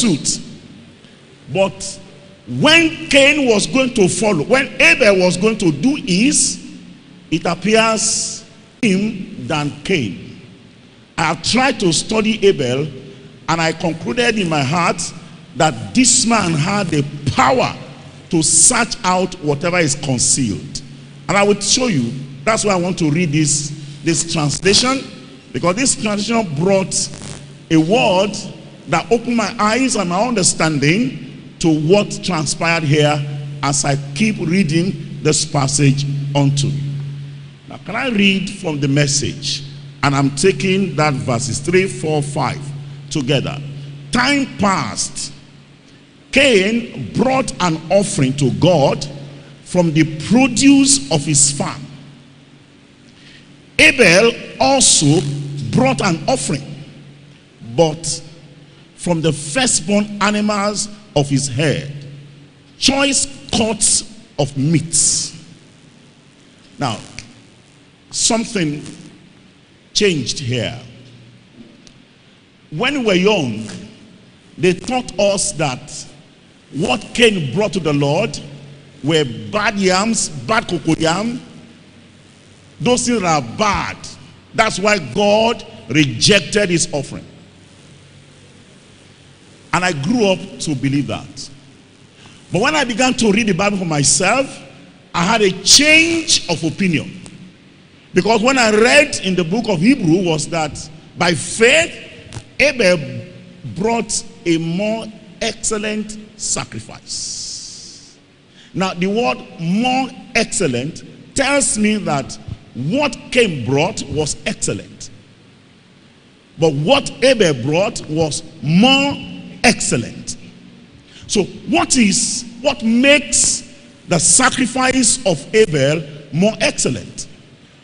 pursuit. But when Cain was going to follow, when Abel was going to do his, it appears him than Cain. I have tried to study Abel, and I concluded in my heart that this man had the power to search out whatever is concealed. And I will show you. That's why I want to read this translation, because this translation brought a word that opened my eyes and my understanding to what transpired here as I keep reading this passage unto you. Now, can I read from the Message? And I'm taking that verses 3, 4, 5 together. Time passed. Cain brought an offering to God from the produce of his farm. Abel also brought an offering, but from the firstborn animals of his herd, choice cuts of meats. Now, something changed here. When we were young, they taught us that what Cain brought to the Lord were bad yams, bad cocoyam. Those things are bad. That's why God rejected his offering. And I grew up to believe that. But when I began to read the Bible for myself, I had a change of opinion. Because when I read in the book of Hebrew was that by faith, Abel brought a more excellent sacrifice. Now, the word more excellent tells me that what Cain brought was excellent. But what Abel brought was more excellent. So what makes the sacrifice of Abel more excellent?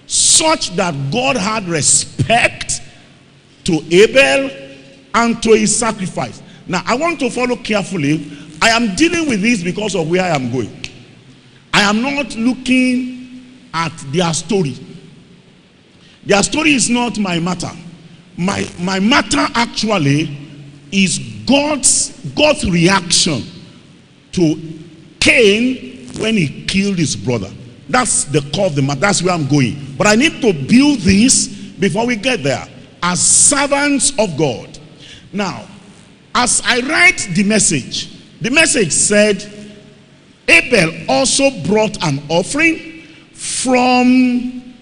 Such that God had respect to Abel and to his sacrifice. Now, I want to follow carefully. I am dealing with this because of where I am going. I am not looking at their story. Their story is not my matter. My matter actually is God's reaction to Cain when he killed his brother. That's the core of the matter. That's where I'm going. But I need to build this before we get there. As servants of God. Now, as I write the message said, Abel also brought an offering from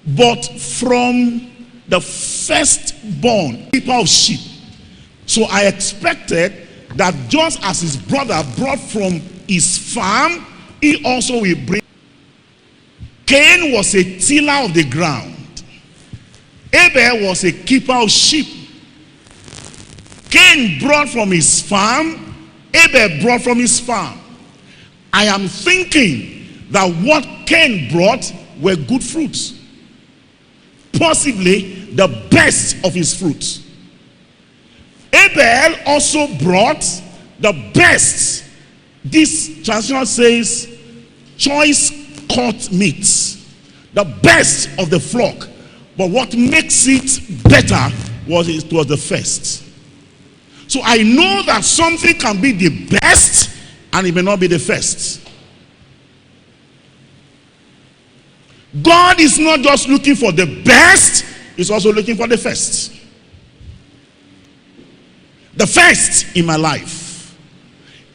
the firstborn keeper of sheep. So I expected that just as his brother brought from his farm, he also will bring. Cain was a tiller of the ground. Abel was a keeper of sheep. Cain brought from his farm. Abel brought from his farm. I am thinking that what Cain brought were good fruits. Possibly the best of his fruits. Abel also brought the best. This translation says choice cut meats, the best of the flock. But what makes it better was it was the first. So I know that something can be the best and it may not be the first. God is not just looking for the best, he's also looking for the first. The first in my life.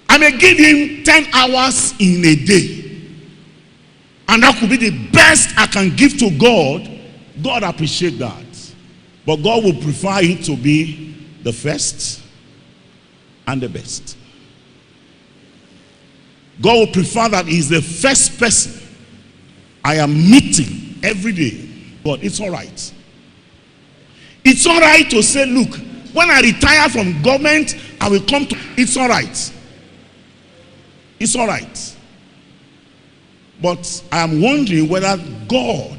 I may give him 10 hours in a day, and that could be the best I can give to God. God appreciates that. But God will prefer it to be the first and the best. God will prefer that he's the first person I am meeting every day. But it's all right. It's all right to say, look, when I retire from government, I will come to. It's all right. It's all right. But I am wondering whether God